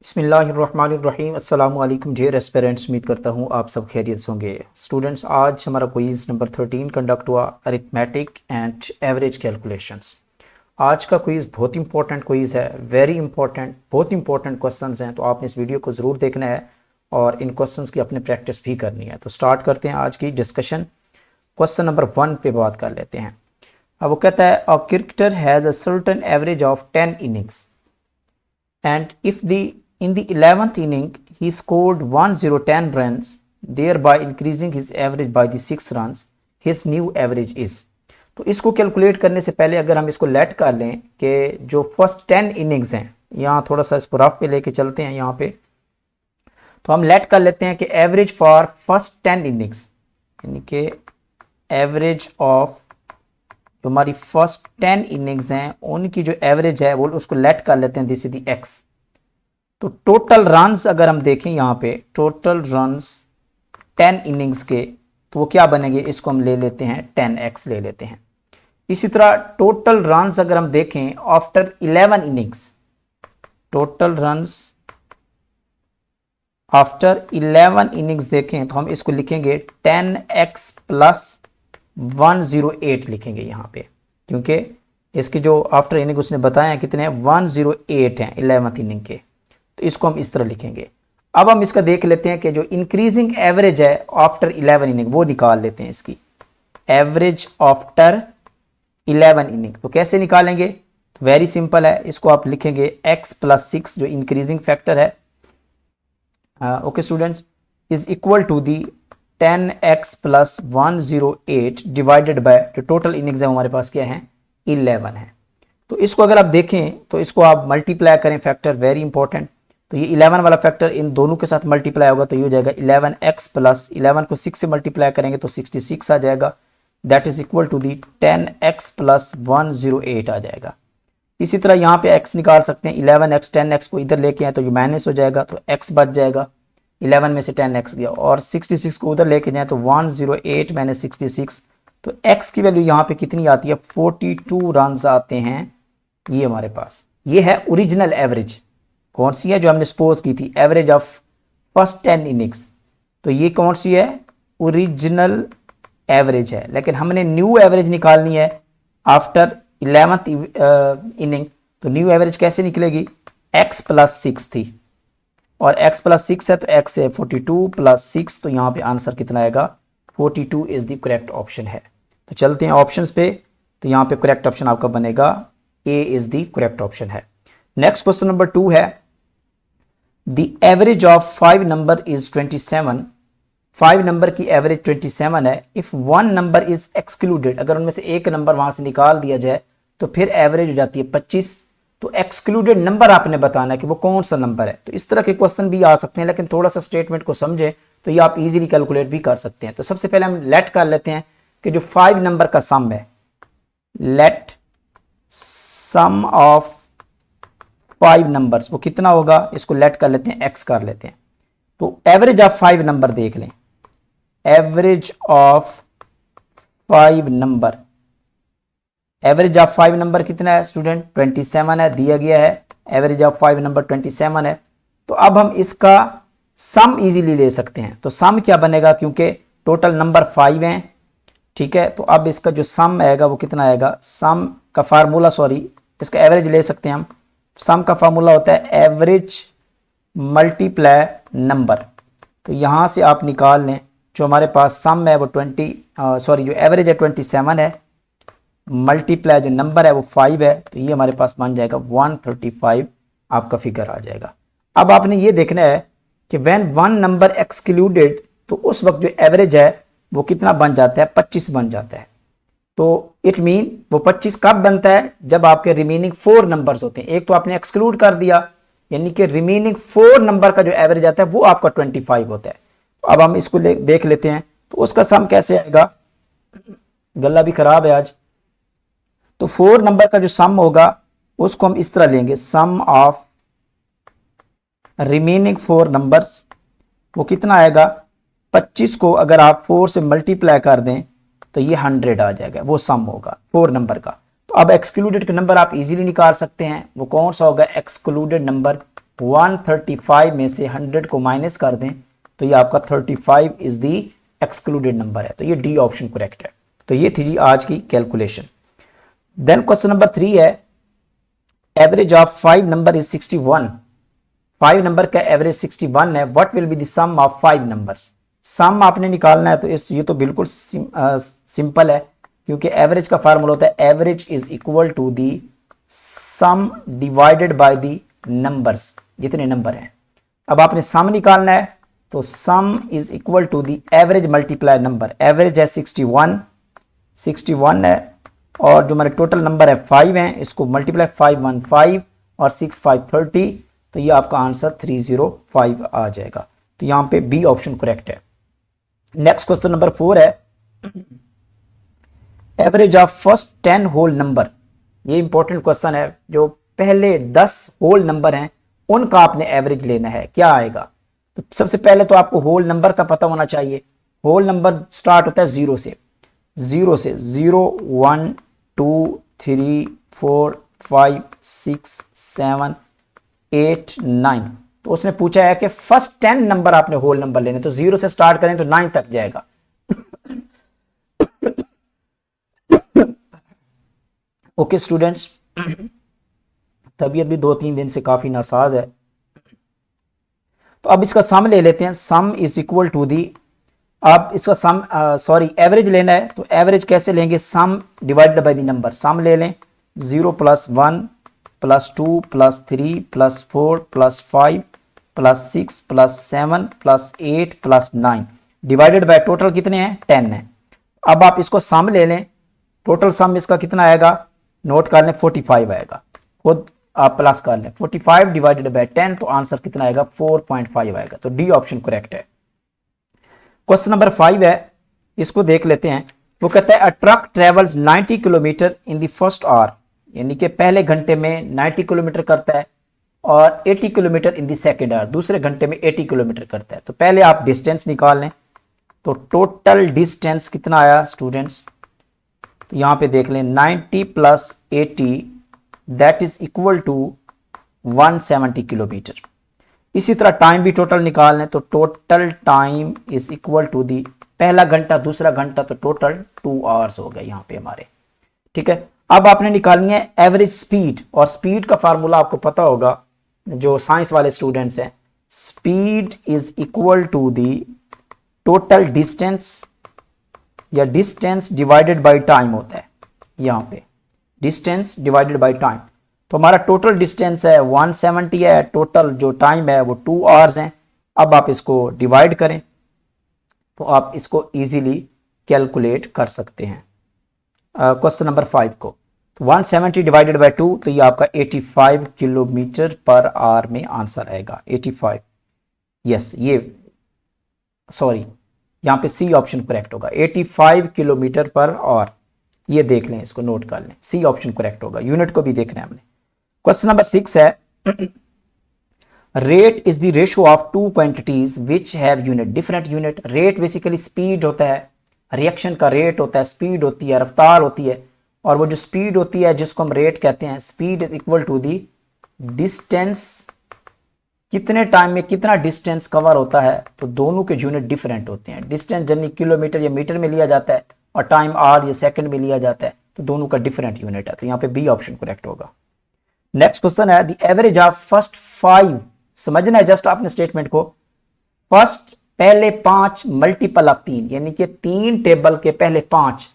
बिस्मिल्लाहिर्रहमानिर्रहीम अस्सलामु अलैकुम डियर एस्पिरेंट्स। उम्मीद करता हूँ आप सब खैरियत से होंगे। स्टूडेंट्स, आज हमारा क्विज़ नंबर 13 कंडक्ट हुआ, अरिथमेटिक एंड एवरेज कैलकुलेशंस। आज का क्विज़ बहुत इंपॉर्टेंट क्विज़ है, वेरी इंपॉर्टेंट, बहुत इंपॉर्टेंट क्वेश्चंस हैं, तो आपने इस वीडियो को ज़रूर देखना है और इन क्वेश्चंस की अपने प्रैक्टिस भी करनी है। तो स्टार्ट करते हैं आज की डिस्कशन। क्वेश्चन नंबर 1 पे बात कर लेते हैं। अब वो कहता है a cricketer has a certain average of 10 innings and if in the 11th inning he scored 1010 runs, thereby increasing his average by the 6 runs, his new average is। तो इसको कैलकुलेट करने से पहले अगर हम इसको लेट कर लें कि जो फर्स्ट 10 इनिंग्स हैं, यहाँ थोड़ा सा इसको रफ पे लेके चलते हैं यहाँ पे, तो हम लेट कर लेते हैं कि एवरेज फॉर फर्स्ट 10 इनिंग्स, यानी कि एवरेज ऑफ जो हमारी फर्स्ट 10 इनिंग्स हैं उनकी जो एवरेज है वो उसको लेट कर लेते हैं, दिस इज द एक्स। तो टोटल रन्स अगर हम देखें यहाँ पे, टोटल रन्स 10 इनिंग्स के, तो वो क्या बनेंगे, इसको हम ले लेते हैं 10x ले लेते हैं। इसी तरह टोटल रन्स अगर हम देखें after 11 innings, total runs after 11 innings देखें तो हम इसको लिखेंगे 10x प्लस 108 लिखेंगे यहाँ पे, क्योंकि इसकी जो आफ्टर इनिंग उसने बताया है कितने हैं, 108 हैं 11th इनिंग के, तो इसको हम इस तरह लिखेंगे। अब हम इसका देख लेते हैं कि जो इंक्रीजिंग एवरेज है आफ्टर 11 इनिंग वो निकाल लेते हैं, इसकी एवरेज आफ्टर 11 इनिंग। तो कैसे निकालेंगे, तो वेरी सिंपल है, इसको आप लिखेंगे x प्लस 6 जो इंक्रीजिंग फैक्टर है, okay students, is equal to the 10x plus 108 divided by जो टोटल इनिंग्स है हमारे पास क्या है, 11 है। तो इसको अगर आप देखें तो इसको आप मल्टीप्लाई करें फैक्टर, वेरी इंपॉर्टेंट। तो ये 11 वाला फैक्टर इन दोनों के साथ मल्टीप्लाई होगा तो ये हो जाएगा 11x प्लस 11 को 6 से मल्टीप्लाई करेंगे तो 66 आ जाएगा, that is equal to the 10x plus 108 आ जाएगा। इसी तरह यहाँ पे x निकाल सकते हैं, 11x 10x को इधर लेके आए तो ये माइनस हो जाएगा, तो x बच जाएगा, 11 में से 10x गया, और 66 को उधर लेके जाए तो 108 माइनस 66, तो x की वैल्यू यहाँ पे कितनी आती है, 42 रन आते हैं ये हमारे पास। ये है ओरिजिनल एवरेज, कौन सी है, जो हमने सपोज की थी एवरेज ऑफ फर्स्ट 10 इनिंग्स, तो ये कौन सी है, ओरिजिनल एवरेज है। लेकिन हमने न्यू एवरेज निकालनी है आफ्टर 11th इनिंग, तो न्यू एवरेज कैसे निकलेगी, x प्लस 6 थी और x प्लस 6 है तो x है 42 प्लस 6, तो यहाँ पे आंसर कितना आएगा, 42 इज द करेक्ट ऑप्शन है। तो चलते हैं ऑप्शंस पे, तो यहाँ पे करेक्ट ऑप्शन आपका बनेगा A is the correct option है। नेक्स्ट क्वेश्चन नंबर 2 है, the average of 5 number is 27। 5 number की एवरेज 27 है। If one number is excluded, अगर उनमें से एक नंबर वहां से निकाल दिया जाए तो फिर एवरेज हो जाती है 25। तो एक्सक्लूडेड नंबर आपने बताना है कि वो कौन सा नंबर है। तो इस तरह के क्वेश्चन भी आ सकते हैं, लेकिन थोड़ा सा स्टेटमेंट को समझे तो ये आप इजीली कैलकुलेट भी कर सकते हैं। तो सबसे पहले हम लेट कर लेते हैं कि जो 5 नंबर का सम है, लेट सम ऑफ 5 नंबर्स वो कितना होगा, इसको लेट कर लेते हैं, x कर लेते हैं। तो एवरेज ऑफ 5 नंबर देख लें, average of 5 number, average of 5 number कितना है स्टूडेंट, 27 है, दिया गया है एवरेज ऑफ 5 नंबर 27 है। तो अब हम इसका सम इजीली ले सकते हैं। तो सम क्या बनेगा, क्योंकि टोटल नंबर 5 हैं, ठीक है, तो अब इसका जो सम आएगा वो कितना आएगा, सम का फार्मूला, सॉरी इसका एवरेज ले सकते हैं हम। सम का फार्मूला होता है एवरेज मल्टीप्लाई नंबर। तो यहाँ से आप निकाल लें, जो हमारे पास सम है वो जो एवरेज है 27 है, मल्टीप्लाई जो नंबर है वो 5 है, तो ये हमारे पास बन जाएगा 135 आपका फिगर आ जाएगा। अब आपने ये देखना है कि व्हेन वन नंबर एक्सक्लूडेड, तो उस वक्त जो एवरेज है वो कितना बन जाता है, 25 बन जाता है। तो इट मीन वो 25 कब बनता है, जब आपके रिमेनिंग 4 नंबर्स होते हैं। एक तो आपने एक्सक्लूड कर दिया, यानी कि रिमेनिंग 4 नंबर का जो एवरेज आता है वो आपका 25 होता है। तो अब हम इसको देख लेते हैं, तो उसका सम कैसे आएगा, गला भी खराब है आज। तो 4 नंबर का जो सम होगा उसको हम इस तरह लेंगे, सम ऑफ रिमेनिंग 4 नंबर्स, वो कितना आएगा, 25 को अगर आप 4 से मल्टीप्लाई कर दें तो ये 100 आ जाएगा, वो सम होगा 4 नंबर का। तो अब एक्सक्लूडेड नंबर आप इजीली निकाल सकते हैं, वो कौन सा होगा, एक्सक्लूडेड नंबर 135 में से 100 को माइनस कर दें तो ये आपका 35 इज दी एक्सक्लूडेड नंबर है, तो ये डी ऑप्शन करेक्ट है। तो ये थी आज की कैलकुलेशन। देन क्वेश्चन नंबर 3 है, average of 5 number is 61। 5 number का एवरेज 61 है, what will be the sum of 5 numbers. Sum आपने निकालना है, तो ये तो बिल्कुल सिंपल है, क्योंकि एवरेज का फार्मूला होता है average is equal to the sum divided by the numbers, जितने नंबर हैं। अब आपने सम निकालना है, तो sum is equal to the average multiply number. Average है 61 है, और जो हमारे टोटल नंबर है 5 हैं, इसको मल्टीप्लाई 5 1 5 और 6 5 30, तो ये आपका आंसर 305 आ जाएगा। तो यहाँ पे बी ऑप्शन करेक्ट है। नेक्स्ट क्वेश्चन नंबर 4 है, average of first 10 whole number. ये इंपॉर्टेंट क्वेश्चन है, जो पहले 10 होल नंबर हैं उनका आपने एवरेज लेना है, क्या आएगा। तो सबसे पहले तो आपको होल नंबर का पता होना चाहिए। होल नंबर स्टार्ट होता है 0 से 0 1 2 3 4 5 6 7 8 9। तो उसने पूछा है कि फर्स्ट 10 नंबर आपने होल नंबर लेने, तो 0 से स्टार्ट करें तो 9 तक जाएगा। ओके स्टूडेंट्स, तबीयत भी 2-3 दिन से काफी नासाज है, तो अब इसका सम ले लेते हैं। Sum is equal to the, आप इसका सम एवरेज लेना है, तो एवरेज कैसे लेंगे, sum divided by the number. Sum ले लें 0 + 1 + 2 + 3 + 4 + 5 + 6 + 7 + 8 + 9 डिवाइडेड बाय टोटल कितने हैं 10 है। अब आप इसको सम ले लें, टोटल सम इसका कितना आएगा, नोट कर लें 45 आएगा, खुद आप प्लस कर लें 45 डिवाइडेड बाय 10, तो आंसर कितना आएगा 4.5 आएगा। तो डी ऑप्शन करेक्ट है। क्वेश्चन नंबर 5 है, इसको देख लेते हैं। वो कहता है a truck travels 90 kilometre in the first hour, यानी कि पहले घंटे में 90 किलोमीटर करता है, और 80 kilometre in the second hour, दूसरे घंटे में 80 किलोमीटर करता है। तो पहले आप डिस्टेंस निकाल लें, तो टोटल डिस्टेंस कितना आया स्टूडेंट्स, तो यहां पे देख लें 90 + 80 that is equal to 170 kilometre. इसी तरह टाइम भी टोटल निकाल लें, तो total time is equal to the पहला घंटा दूसरा घंटा, तो टोटल 2 आवर्स हो गए यहां पे हमारे। ठीक है, अब आपने निकालनी है एवरेज स्पीड, और स्पीड का फार्मूला आपको पता होगा, जो साइंस वाले स्टूडेंट्स हैं, speed is equal to the total distance, या डिस्टेंस डिवाइडेड बाय टाइम होता है यहां पे, डिस्टेंस डिवाइडेड बाय टाइम। तो हमारा टोटल डिस्टेंस है 170 है, टोटल जो टाइम है वो 2 आवर्स हैं। अब आप इसको डिवाइड करें, तो आप इसको इजीली कैलकुलेट कर सकते हैं क्वेश्चन नंबर 5 को। तो 170 डिवाइडेड बाय 2, तो ये आपका 85 किलोमीटर पर आवर में आंसर आएगा 85। यस, ये सॉरी यहाँ पे सी ऑप्शन करेक्ट होगा, 85 किलोमीटर पर आवर। ये देख लें, इसको नोट कर लें, सी ऑप्शन करेक्ट होगा। यूनिट को भी देखना है हमने। क्वेश्चन नंबर 6 है, rate is the ratio of two quantities which have unit different unit. Rate basically speed होता है, रिएक्शन का रेट होता है, स्पीड होती है, रफ्तार होती है, और वो जो स्पीड होती है जिसको हम रेट कहते हैं, speed is equal to the distance, कितने टाइम में कितना डिस्टेंस कवर होता है। तो दोनों के यूनिट डिफरेंट होते हैं। डिस्टेंस जनरली किलोमीटर या मीटर में लिया जाता है, और टाइम आवर या सेकंड में लिया जाता है, तो दोनों का डिफरेंट यूनिट है। तो यहाँ पे बी ऑप्शन करेक्ट होगा। नेक्स्ट क्वेश्चन है, द एवरेज ऑफ फर्स्ट 5, समझना है जस्ट आपने स्टेटमेंट को, फर्स्ट पहले 5 मल्टीपल ऑफ 3, यानी कि 3 टेबल के पहले 5,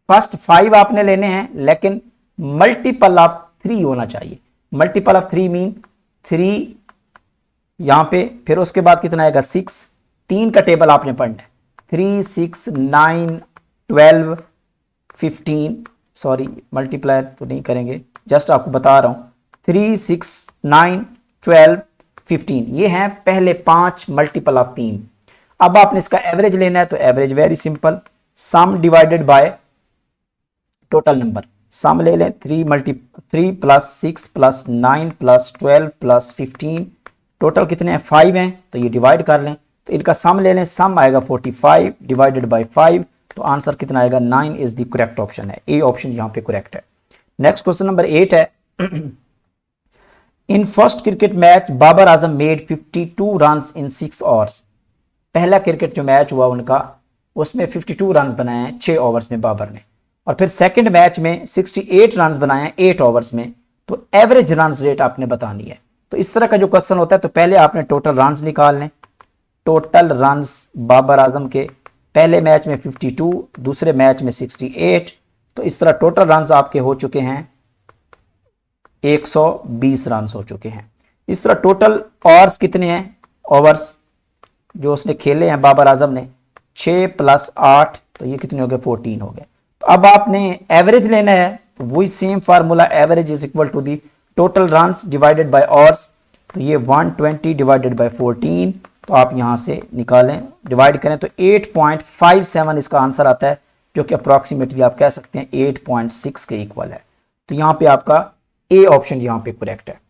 फर्स्ट 5 आपने लेने हैं, लेकिन मल्टीपल ऑफ 3 होना चाहिए। मल्टीपल ऑफ 3 मीन 3 यहां पे, फिर उसके बाद कितना आएगा 6, 3 का टेबल आपने पढ़ना है, 3 6 9 12 15, सॉरी मल्टीप्लाई तो नहीं करेंगे, जस्ट आपको बता रहा हूं, 3 6 9 12 15, ये हैं पहले 5 मल्टीपल ऑफ 3। अब आपने इसका एवरेज लेना है, तो average very simple, sum divided by total number. Sum ले लें, 3 + 6 + 9 + 12 + 15, टोटल कितने हैं 5 हैं, तो ये डिवाइड कर लें, तो इनका सम ले लें, सम आएगा 45 डिवाइडेड बाय 5, तो आंसर कितना आएगा 9 इज द करेक्ट ऑप्शन है। ए ऑप्शन यहां पे करेक्ट है। नेक्स्ट क्वेश्चन नंबर 8 है, in first cricket match Babar Azam made 52 runs in 6 overs. पहला क्रिकेट जो मैच हुआ उनका, उसमें 52 रन्स बनाए हैं 6 ओवर्स में बाबर ने, और फिर सेकंड मैच में 68 रन्स बनाए हैं 8 ओवर्स में। तो एवरेज रन्स रेट आपने बतानी है। तो इस तरह का जो क्वेश्चन होता है तो पहले आपने टोटल रन्स निकालने। टोटल रन्स बाबर आजम के पहले मैच में 52, दूसरे मैच में 68, तो इस तरह टोटल रन्स आपके हो चुके हैं 120 रन्स हो चुके हैं। इस तरह टोटल ओवर्स कितने हैं, ओवर्स जो उसने खेले हैं बाबर आजम ने 6 + 8, तो ये कितने हो गए, 14 हो गए। तो अब आपने एवरेज लेना है, तो वही same formula, average is equal to the total runs divided by overs. तो ये 120 डिवाइडेड बाय 14, तो आप यहां से निकालें, डिवाइड करें तो 8.57 इसका आंसर आता है, जो कि अप्रॉक्सीमेटली आप कह सकते हैं 8.6 के इक्वल है। तो यहां पे आपका ए ऑप्शन यहां पे करेक्ट है,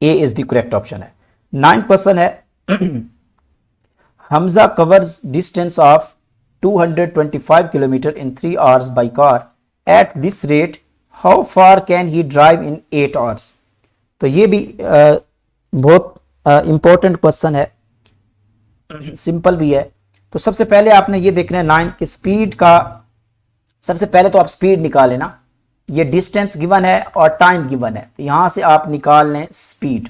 ए इज द करेक्ट ऑप्शन है। 9 क्वेश्चन है Hamza covers distance of 225 km in 3 hours by car. At this rate, how far can he drive in 8 hours? तो ये भी बहुत इंपॉर्टेंट क्वेश्चन है, सिंपल भी है। तो सबसे पहले आपने ये देखना है 9 की स्पीड का, सबसे पहले तो आप स्पीड निकाल लेना। ये डिस्टेंस गिवन है और टाइम गिवन है, तो यहां से आप निकाल लें स्पीड,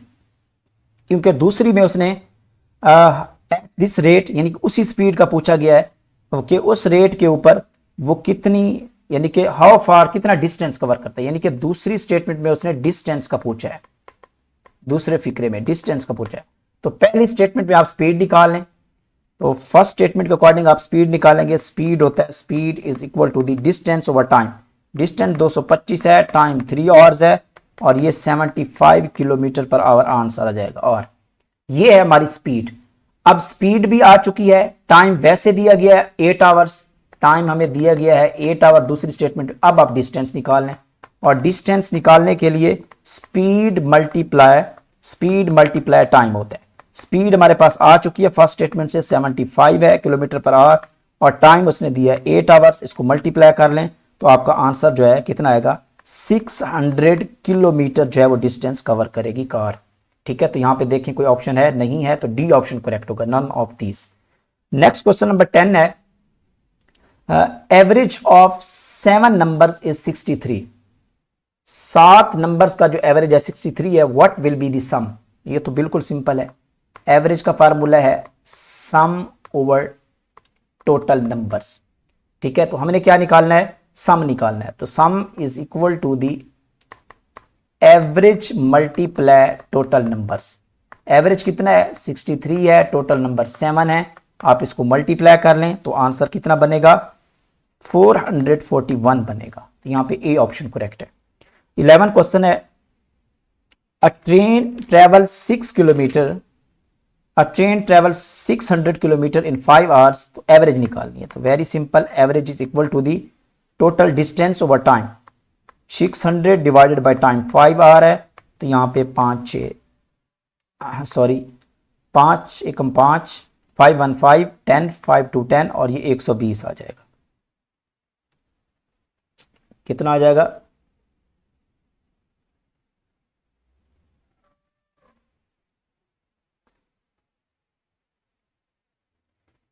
क्योंकि दूसरी में उसने दिस रेट यानी कि उसी स्पीड का पूछा गया है, ओके, उस रेट के ऊपर वो कितनी, यानी कि हाउ फार, कितना डिस्टेंस कवर करता है, यानी कि दूसरी स्टेटमेंट में उसने डिस्टेंस का पूछा है, दूसरे फिक्रे में डिस्टेंस का पूछा है। तो पहली स्टेटमेंट में आप स्पीड निकाल लें। तो फर्स्ट स्टेटमेंट के अकॉर्डिंग आप स्पीड निकालेंगे, स्पीड होता है, speed is equal to the distance over time. Distance 225 है, टाइम 3 आवर्स है, और ये 75 किलोमीटर पर आवर आंसर आ जाएगा। और ये है हमारी स्पीड। अब स्पीड भी आ चुकी है, टाइम वैसे दिया गया है 8 आवर्स, टाइम हमें दिया गया है 8 आवर दूसरी स्टेटमेंट। अब आप डिस्टेंस निकाल लें, और डिस्टेंस निकालने के लिए स्पीड मल्टीप्लाई टाइम होता है। स्पीड हमारे पास आ चुकी है फर्स्ट स्टेटमेंट से 75 है किलोमीटर पर आवर, और टाइम उसने दिया है 8 आवर्स। इसको मल्टीप्लाई कर लें तो आपका आंसर जो है कितना आएगा, 600 किलोमीटर जो है वो डिस्टेंस कवर करेगी कार। ठीक है, तो यहां पे देखें कोई ऑप्शन है, नहीं है, तो डी ऑप्शन करेक्ट होगा, none of these. Next question number 10 है average of 7 numbers is 63। 7 numbers का जो एवरेज है 63 है, what will be the sum. ये तो बिल्कुल सिंपल है, एवरेज का फार्मूला है सम ओवर टोटल नंबर्स। ठीक है, तो हमने क्या निकालना है, सम निकालना है। तो sum is equal to the average multiply total numbers. Average कितना है, 63 है, टोटल नंबर 7 है, आप इसको मल्टीप्लाई कर लें तो आंसर कितना बनेगा, 441 बनेगा। तो यहां पे ए ऑप्शन करेक्ट है। 11 क्वेश्चन है a train travel 6 kilometre, a train travel 600 kilometre in 5 hours. तो एवरेज निकालनी है। तो very simple, average is equal to the total distance over time. 600 divided by time 5 hour है, तो यहाँ पे 5 एकम 5, 5 1 5 10, 5 2 10, और ये 120 आ जाएगा। कितना आ जाएगा,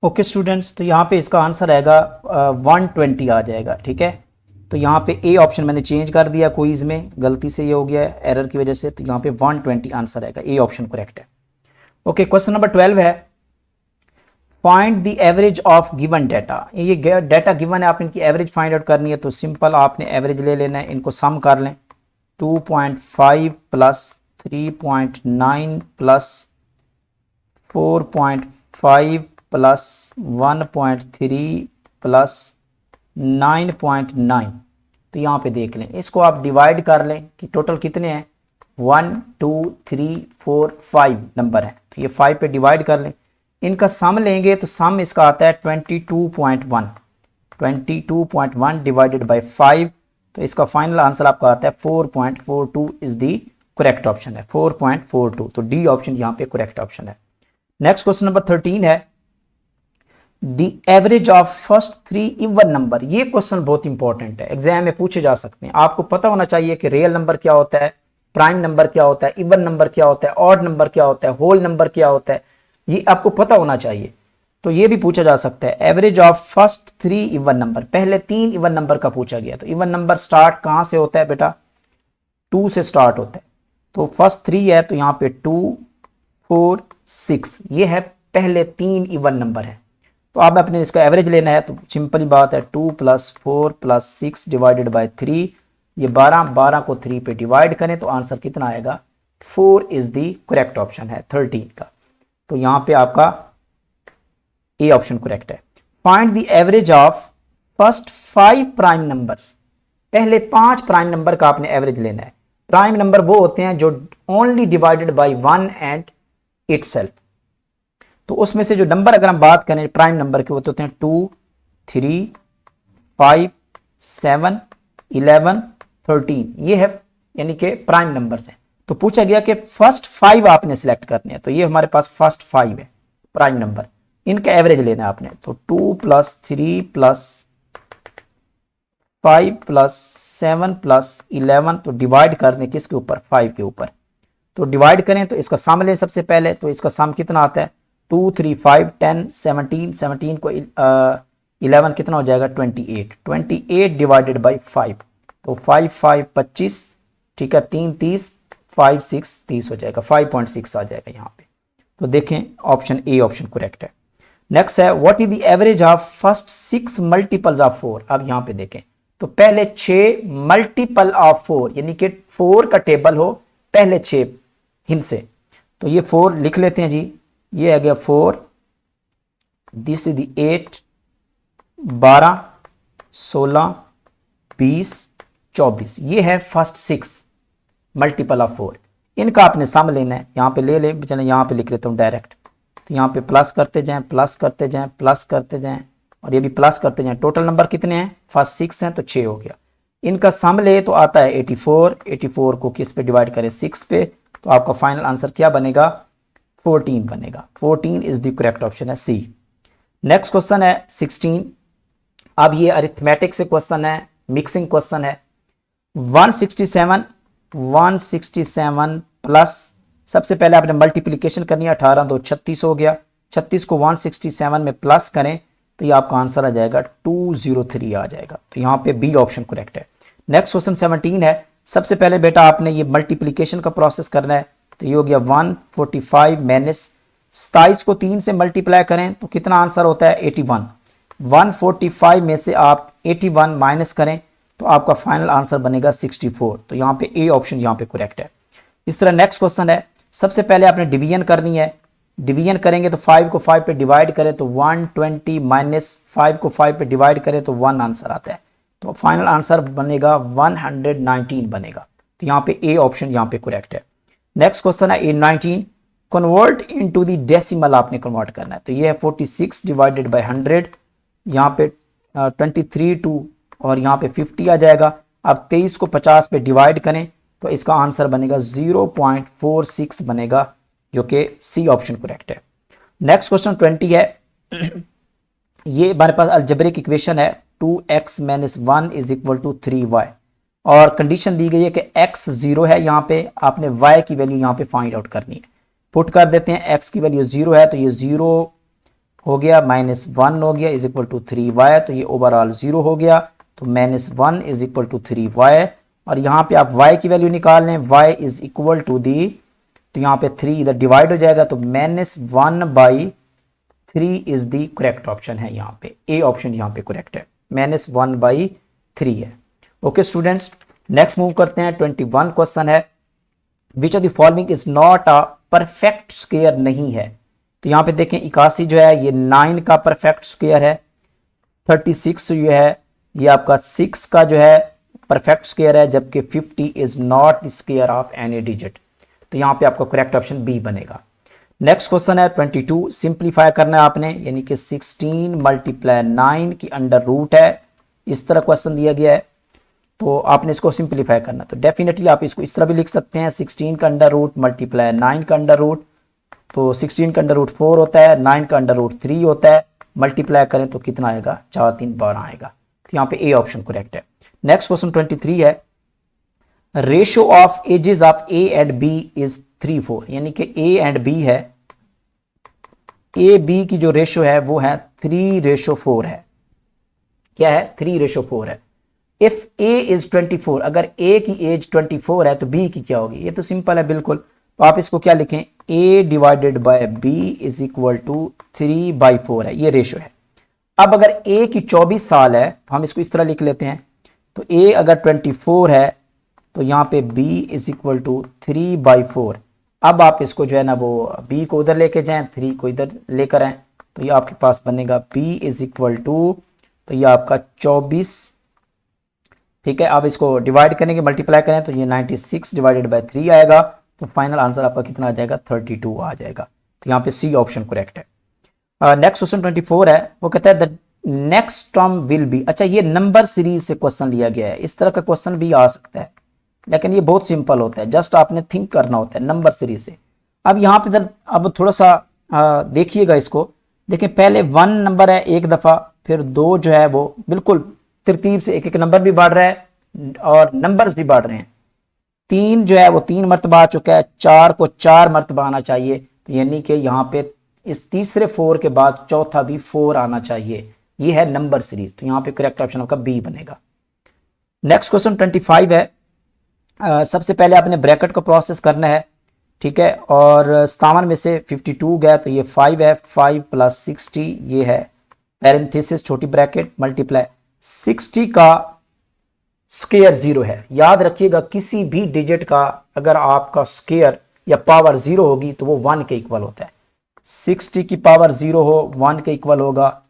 ओके स्टूडेंट्स, तो यहाँ पे इसका आंसर आएगा 120 आ जाएगा। ठीक है, तो यहाँ पे ए ऑप्शन मैंने चेंज कर दिया, क्विज में गलती से ये हो गया है एरर की वजह से, तो यहाँ पे 120 आंसर आएगा, ए ऑप्शन करेक्ट है। ओके, क्वेश्चन नंबर 12 है find the average of given data. ये डाटा गिवन है, आप इनकी एवरेज फाइंड आउट करनी है। तो सिंपल आपने एवरेज ले लेना है, इनको सम कर लें। 2.5 + 3.9 + 4.5 + 1.3 + 9.9। तो यहाँ पे देख लें, इसको आप डिवाइड कर लें कि टोटल कितने हैं, 1 2 3 4 5 नंबर है। तो ये 5 पे डिवाइड कर लें, इनका सम लेंगे तो सम इसका आता है 22.1, 22.1 डिवाइडेड बाय 5। तो इसका फाइनल आंसर आपका आता है 4.42 इज दी करेक्ट ऑप्शन है, 4.42। तो डी ऑप्शन यहाँ पे करेक्ट ऑप्शन है। नेक्स्ट क्वेश्चन नंबर 13 है the average of first 3 even number. ये क्वेश्चन बहुत इंपॉर्टेंट है, एग्जाम में पूछे जा सकते हैं। आपको पता होना चाहिए कि रियल नंबर क्या होता है, प्राइम नंबर क्या होता है, इवन नंबर क्या होता है, ऑड नंबर क्या होता है, होल नंबर क्या होता है, ये आपको पता होना चाहिए। तो ये भी पूछा जा सकता है। Average of first 3 even number, पहले 3 इवन नंबर का पूछा गया। तो इवन नंबर स्टार्ट कहां से होता है बेटा, 2 से स्टार्ट होता है। तो फर्स्ट 3 है तो यहां पे 2 4 6, ये है पहले 3 इवन नंबर है। तो अब अपने इसका एवरेज लेना है, तो सिंपली बात है 2 + 4 + 6 डिवाइडेड बाय 3, ये 12 को 3 पे डिवाइड करें तो आंसर कितना आएगा, 4 इज द करेक्ट ऑप्शन है 13 का। तो यहां पे आपका ए ऑप्शन करेक्ट है। Find the average of first 5 prime numbers, पहले 5 प्राइम नंबर का आपने एवरेज लेना है। प्राइम नंबर वो होते हैं जो only divided by 1 and itself. तो उसमें से जो नंबर अगर हम बात करें प्राइम नंबर के, वो होते हैं 2 3 5 7 11 13, ये है यानी कि प्राइम नंबर्स हैं। तो पूछा गया कि फर्स्ट 5 आपने सिलेक्ट करने हैं, तो ये हमारे पास फर्स्ट 5 है प्राइम नंबर, इनका एवरेज लेना है आपने। तो 2 + 3 + 5 + 7 + 11, तो डिवाइड कर दें किसके ऊपर, 5 के ऊपर। तो डिवाइड करें तो इसका सम लें सबसे पहले, तो इसका सम कितना आता है, 2 3 5 10 17, 17 को 11 कितना हो जाएगा, 28, 28 डिवाइडेड बाई 5, तो 5 5 25, ठीक है, 3 30, 5 6 30 हो जाएगा, 5.6 आ जाएगा यहाँ पे। तो देखें ऑप्शन ए ऑप्शन करेक्ट है। नेक्स्ट है what is the average of first 6 multiples of 4। अब यहाँ पे देखें तो पहले 6 मल्टीपल ऑफ 4, यानी कि 4 का टेबल हो पहले 6 हिंद से। तो ये 4 लिख लेते हैं जी, ये आ गया 4, दिस इज द 8 12 16 20 24, ये है फर्स्ट 6 मल्टीपल ऑफ 4। इनका आपने सम लेना है, यहाँ पे ले लें, चलो यहाँ पे लिख लेता हूँ डायरेक्ट। तो यहाँ पे प्लस करते जाएं, प्लस करते जाएं, प्लस करते जाएं, और ये भी प्लस करते जाएं। टोटल नंबर कितने हैं, फर्स्ट 6 हैं तो 6 हो गया। इनका सम ले तो आता है 84, 84 को किस पे डिवाइड करें, 6 पे, तो आपका फाइनल आंसर क्या बनेगा, 14 बनेगा। 14 इज द करेक्ट ऑप्शन है सी। नेक्स्ट क्वेश्चन है 16। अब ये अरिथमेटिक से क्वेश्चन है, मिक्सिंग क्वेश्चन है। 167 प्लस, सबसे पहले आपने मल्टीप्लिकेशन करनी है, 18 2 36 हो गया, 36 को 167 में प्लस करें तो ये आपका आंसर आ जाएगा 203 आ जाएगा। तो यहाँ पे बी ऑप्शन करेक्ट है। नेक्स्ट क्वेश्चन 17 है। सबसे पहले बेटा आपने ये मल्टीप्लिकेशन का प्रोसेस करना है, तो ये हो गया 145 माइनस 27 को 3 से मल्टीप्लाई करें तो कितना आंसर होता है, 81। 145 में से आप 81 माइनस करें तो आपका फाइनल आंसर बनेगा 64। तो यहाँ पे ए ऑप्शन यहाँ पे करेक्ट है। इस तरह नेक्स्ट क्वेश्चन है, सबसे पहले आपने डिवीजन करनी है। डिवीजन करेंगे तो 5 को 5 पे डिवाइड करें तो 120 माइनस 5 को 5 पे डिवाइड करें तो 1 आंसर आता है। तो फाइनल आंसर बनेगा 119 बनेगा। तो यहाँ पे ए ऑप्शन यहाँ पे करेक्ट है। नेक्स्ट क्वेश्चन है 19, कन्वर्ट इनटू द डेसिमल आपने कन्वर्ट करना है। तो ये है 46 डिवाइडेड बाय 100, यहाँ पे 23 2 और यहाँ पे 50 आ जाएगा। अब 23 को 50 पे डिवाइड करें तो इसका आंसर बनेगा 0.46 बनेगा, जो कि सी ऑप्शन करेक्ट है। नेक्स्ट क्वेश्चन 20 है। ये हमारे पास अलजेब्रिक इक्वेशन है, 2x - 1 = 3y, और कंडीशन दी गई है कि x 0 है, यहाँ पे आपने y की वैल्यू यहाँ पे फाइंड आउट करनी है। पुट कर देते हैं, x की वैल्यू 0 है तो ये 0 हो गया, -1 हो गया = 3y, तो ये ओवरऑल 0 हो गया। तो -1 = 3y, और यहाँ पे आप y की वैल्यू निकाल लें, y = दी, तो यहाँ पे 3 इधर डिवाइड हो जाएगा, तो -1/3 इज द करेक्ट ऑप्शन है। यहाँ पे ए ऑप्शन यहाँ पे करेक्ट है, -1/3 है। ओके स्टूडेंट्स, नेक्स्ट मूव करते हैं। 21 क्वेश्चन है, which of the following is not a perfect square नहीं है। तो यहाँ पे देखें 81 जो है ये 9 का परफेक्ट स्क्वायर है, 36 जो है ये आपका 6 का जो है परफेक्ट स्क्वायर है, जबकि 50 is not the square of any digit. तो यहाँ पे आपका करेक्ट ऑप्शन बी बनेगा। नेक्स्ट क्वेश्चन है 22, सिंप्लीफाई करना है आपने, यानी कि 16 × 9 की अंडर रूट है, इस तरह क्वेश्चन दिया गया है, तो आपने इसको सिंप्लीफाई करना। तो डेफिनेटली आप इसको इस तरह भी लिख सकते हैं, 16 का अंडर रूट × 9 का अंडर रूट, तो 16 का अंडर रूट 4 होता है, 9 का अंडर रूट 3 होता है, मल्टीप्लाई करें तो कितना आएगा, 4 3 12 आएगा। तो यहाँ पे ए ऑप्शन करेक्ट है। नेक्स्ट क्वेश्चन 23 है, ratio of ages of A and B is 3:4, यानी कि ए एंड बी है, ए बी की जो रेशियो है वो है 3:4 है। क्या है? 3:4 है। इफ ए इज 24, अगर ए की एज 24 है तो बी की क्या होगी? ये तो सिंपल है बिल्कुल। तो आप इसको क्या लिखें? a divided by b is equal to 3/4 है, ये रेशियो है। अब अगर a की 24 साल है तो हम इसको इस तरह लिख लेते हैं। तो a अगर 24 है तो यहाँ पे b इज इक्वल टू 3/4। अब आप इसको जो है ना वो b को उधर लेके जाएं, 3 को इधर लेकर आए, तो ये आपके पास बनेगा b इज इक्वल टू, तो ये आपका 24, ठीक है। आप इसको डिवाइड करेंगे, मल्टीप्लाई करें तो ये 96 डिवाइडेड बाय 3 आएगा। तो फाइनल आंसर आपका कितना आ जाएगा? 32 आ जाएगा। तो यहाँ पे सी ऑप्शन करेक्ट है। नेक्स्ट क्वेश्चन 24 है, वो कहता है the next term will be. अच्छा, ये नंबर सीरीज से क्वेश्चन लिया गया है, इस तरह का क्वेश्चन भी आ सकता है, लेकिन ये बहुत सिंपल होता है, जस्ट आपने थिंक करना होता है नंबर सीरीज से। अब यहाँ पे अब थोड़ा सा देखिएगा इसको। देखिए पहले 1 नंबर है एक दफ़ा, फिर 2 जो है वो बिल्कुल तरतीब से एक एक नंबर भी बढ़ रहा है और नंबर्स भी बढ़ रहे हैं। 3 जो है वो 3 मरतबा आ चुका है, 4 को 4 मरतबा आना चाहिए, तो यानी कि यहाँ पे इस तीसरे 4 के बाद चौथा भी 4 आना चाहिए। ये है नंबर सीरीज, तो यहाँ पे करेक्ट ऑप्शन आपका बी बनेगा। नेक्स्ट क्वेश्चन 25 है। सबसे पहले आपने ब्रैकेट को प्रोसेस करना है, ठीक है, और 57 में से 52 गया तो ये 5 है, 5 + 60 ये है, पैरेंथेसिस छोटी ब्रैकेट मल्टीप्लाई 60 का स्क्वायर 0 है। याद रखिएगा किसी भी डिजिट का अगर आपका स्क्वायर या पावर 0 होगी तो वो 1 के इक्वल होता है। 60 की पावर 0 हो 1 के इक्वल होगा,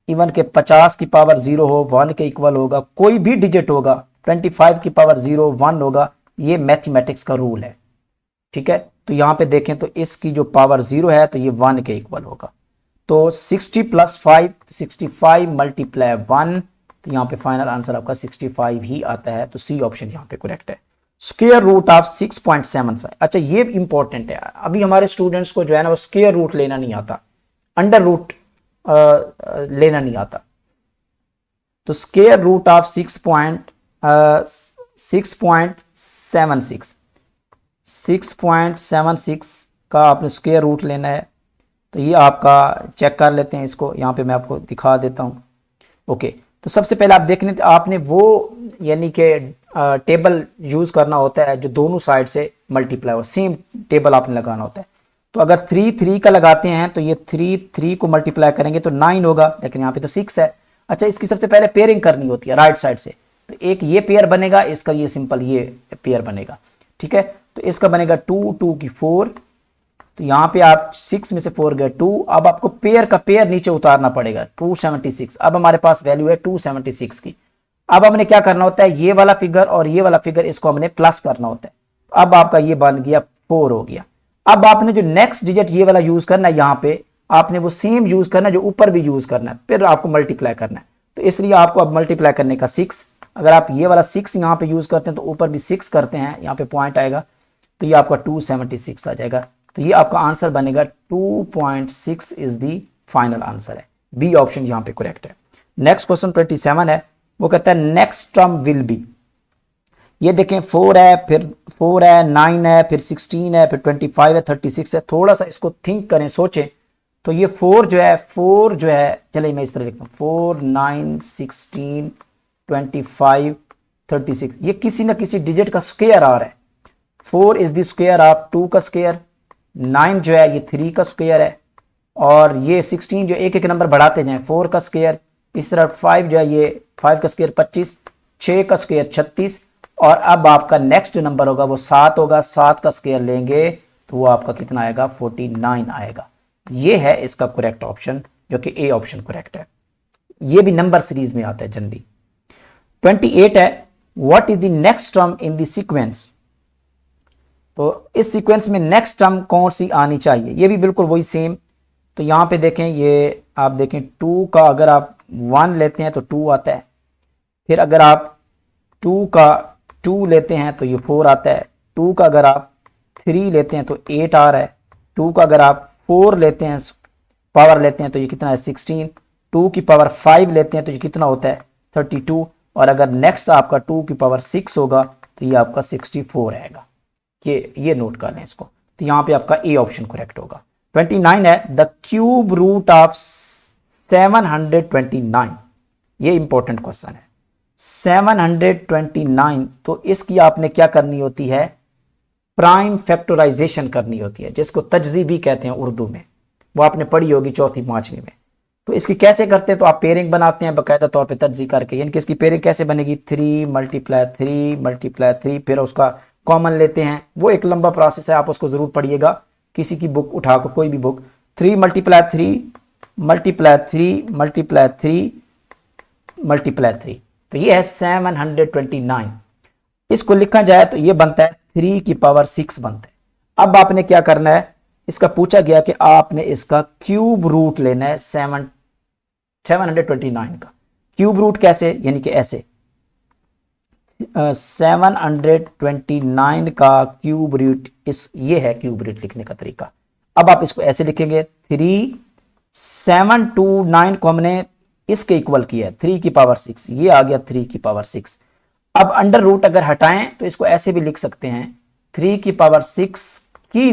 इवन के 50 की पावर 0 हो 1 के इक्वल होगा, कोई भी डिजिट होगा, 25 की पावर 0 1 होगा। ये मैथमेटिक्स का रूल है, ठीक है। तो यहाँ पे देखें तो इसकी जो पावर 0 है तो ये 1 के इक्वल होगा। तो 60 + 5 65 मल्टीप्लाई 1, तो यहाँ पे फाइनल आंसर आपका 65 ही आता है। तो सी ऑप्शन यहाँ पे करेक्ट है। Square root of 6.75। अच्छा, ये इंपॉर्टेंट है, अभी हमारे स्टूडेंट्स को जो है ना वो स्क्वायर रूट लेना नहीं आता, अंडर रूट लेना नहीं आता। तो स्क्वायर रूट ऑफ 6.76 का आपने स्क्वायर रूट लेना है। तो ये आपका चेक कर लेते हैं इसको, यहाँ पे मैं आपको दिखा देता हूँ। ओके, तो सबसे पहले आप देखने आपने वो यानी कि टेबल यूज़ करना होता है जो दोनों साइड से मल्टीप्लाई हो, सेम टेबल आपने लगाना होता है। तो अगर 3 3 का लगाते हैं तो ये 3 3 को मल्टीप्लाई करेंगे तो 9 होगा, लेकिन यहाँ पे तो 6 है। अच्छा, इसकी सबसे पहले पेयरिंग करनी होती है राइट साइड से, तो एक ये पेयर बनेगा, इसका ये सिंपल ये पेयर बनेगा, ठीक है। तो इसका बनेगा 2 2 की 4, तो यहाँ पे आप 6 में से 4 गए 2। अब आपको पेयर का पेयर नीचे उतारना पड़ेगा 276। अब हमारे पास वैल्यू है 276 की। अब हमने क्या करना होता है, ये वाला फिगर और ये वाला फिगर इसको हमने प्लस करना होता है। अब आपका ये बन गया 4 हो गया। अब आपने जो नेक्स्ट डिजिट ये वाला यूज करना है, यहाँ पे आपने वो सेम यूज करना है जो ऊपर भी यूज करना है, फिर आपको मल्टीप्लाई करना है। तो इसलिए आपको अब मल्टीप्लाई करने का 6, अगर आप ये वाला 6 यहाँ पे यूज करते हैं तो ऊपर भी 6 करते हैं, यहाँ पे पॉइंट आएगा, तो ये आपका 276 आ जाएगा। तो ये आपका आंसर बनेगा 2.6 इज दी फाइनल आंसर है। बी ऑप्शन यहाँ पे करेक्ट है। नेक्स्ट क्वेश्चन 27 है, वो कहता है नेक्स्ट टर्म विल बी। ये देखें 4 है, फिर 4 है, 9 है, फिर 16 है, फिर 25 है, 36 है। थोड़ा सा इसको थिंक करें, सोचें। तो ये 4 जो है चलिए मैं इस तरह लिखता हूँ, 4 9 16 25 36, ये किसी ना किसी डिजिट का स्क्वायर आ रहा है। 4 इज द स्क्वायर ऑफ 2 का स्क्वायर, 9 जो है ये 3 का स्क्वायर है, और ये 16 जो एक एक नंबर बढ़ाते जाएं 4 का स्क्वायर, इस तरह 5 जो है ये 5 का स्क्वायर 25, 6 का स्क्वायर 36, और अब आपका नेक्स्ट जो नंबर होगा वो 7 होगा। 7 का स्क्वायर लेंगे तो वो आपका कितना आएगा, 49 आएगा। ये है इसका करेक्ट ऑप्शन, जो कि ए ऑप्शन करेक्ट है। ये भी नंबर सीरीज में आता है जनरली। 28 है, what is the next term in the sequence. तो इस सीक्वेंस में नेक्स्ट टर्म कौन सी आनी चाहिए, ये भी बिल्कुल वही सेम। तो यहाँ पे देखें, ये आप देखें 2 का अगर आप 1 लेते हैं तो 2 आता है, फिर अगर आप 2 का 2 लेते हैं तो ये 4 आता है, 2 का अगर आप 3 लेते हैं तो 8 आ रहा है, 2 का अगर आप 4 लेते हैं पावर लेते हैं तो ये कितना है 16, 2 की पावर 5 लेते हैं तो ये कितना होता है 32, और अगर नेक्स्ट आपका 2 की पावर 6 होगा तो ये आपका 64 आएगा। ये नोट कर लें इसको। तो यहाँ पे आपका ए ऑप्शन करेक्ट होगा। 29 है द क्यूब रूट ऑफ 729। ये इंपॉर्टेंट क्वेश्चन है। 729, तो इसकी आपने क्या करनी होती है, प्राइम फैक्टराइजेशन करनी होती है, जिसको तजज़ी भी कहते हैं उर्दू में। वो आपने पढ़ी होगी चौथी पांचवी में। तो इसकी कैसे करते हैं, तो आप पेयरिंग बनाते हैं बाकायदा तौर पे तजज़ी करके। यानी कि इसकी पेयरिंग कैसे बनेगी, 3 × 3 × 3, फिर उसका कॉमन लेते हैं। वो एक लंबा प्रोसेस है, आप उसको जरूर पढ़िएगा, किसी की बुक उठाकर, कोई भी बुक। 3 × 3 × 3 × 3, तो ये है 729। इसको लिखा जाए तो ये बनता है 3 की पावर 6 बनता है। अब आपने क्या करना है, इसका पूछा गया कि आपने इसका क्यूब रूट लेना है 729 का। क्यूब रूट कैसे, यानी कि ऐसे 729 का क्यूब रूट, ये है क्यूब रूट लिखने का तरीका। अब आप इसको ऐसे लिखेंगे 3, 729 को हमने इसके इक्वल किया है 3 की पावर 6, ये आ गया 3 की पावर 6। अब अंडर रूट अगर हटाएं तो इसको ऐसे भी लिख सकते हैं 3 की पावर 6 की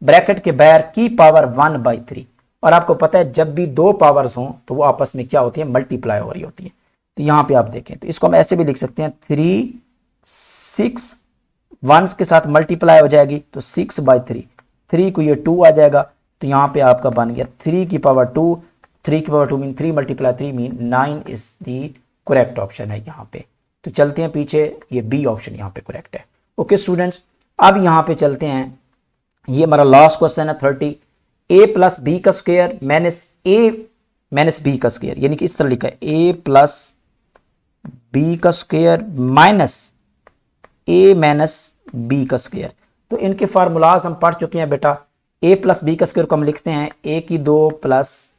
ब्रैकेट के बाहर की पावर 1/3। और आपको पता है जब भी दो पावर्स हों तो वो आपस में क्या होती है, मल्टीप्लाई हो रही होती है। तो यहां पे आप देखें तो इसको हम ऐसे भी लिख सकते हैं 3, 6 1 के साथ मल्टीप्लाई हो जाएगी तो 6/3, 3 को ये 2 आ जाएगा। तो यहां पे आपका बन गया 3 की पावर 2, 3 की power 2 mean 3 × 3 mean 9 is the correct option है यहाँ पे। तो चलते हैं पीछे, ये बी ऑप्शन यहाँ पे करेक्ट है। ओके स्टूडेंट्स, अब यहाँ पे चलते हैं, ये हमारा लास्ट क्वेश्चन है 30। a + b का स्क्वायर माइनस a - b का स्क्वायर, यानी कि इस तरह लिखा है a + b का स्क्वायर माइनस a - b का स्क्वायर। तो इनके फार्मूलाज हम पढ़ चुके हैं बेटा। a + b का स्क्वायर को हम लिखते हैं a की 2 +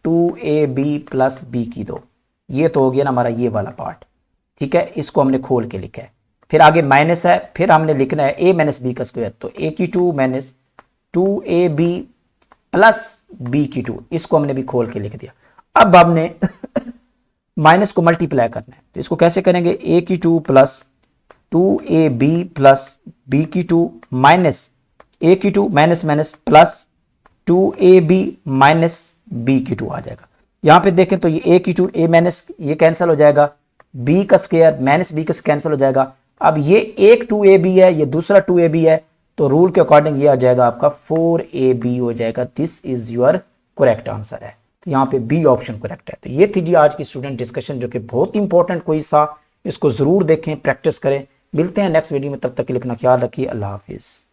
2ab + b की 2। ये तो हो गया ना हमारा ये वाला पार्ट, ठीक है, इसको हमने खोल के लिखा है। फिर आगे माइनस है, फिर हमने लिखना है a - b का स्क्वायर, तो a की 2 - 2ab + b की 2, इसको हमने भी खोल के लिख दिया। अब हमने माइनस को मल्टीप्लाई करना है, तो इसको कैसे करेंगे, a की 2 + 2ab + b की 2 माइनस a की 2 माइनस प्लस 2ab - b की 2 आ जाएगा। यहां पे देखें तो ये a की 2 a माइनस ये कैंसिल हो जाएगा, b का स्क्वायर माइनस b का कैंसिल हो जाएगा। अब ये एक 2ab है, ये दूसरा 2ab है, तो रूल के अकॉर्डिंग ये आ जाएगा आपका 4ab हो जाएगा। This is your correct answer है। तो यहाँ पे बी ऑप्शन करेक्ट है। तो ये थी जी आज की स्टूडेंट डिस्कशन, जो कि बहुत इंपॉर्टेंट क्विज था। इसको जरूर देखें, प्रैक्टिस करें। मिलते हैं नेक्स्ट वीडियो में, तब तक के लिए अपना ख्याल रखिए। अल्लाह हाफिज़।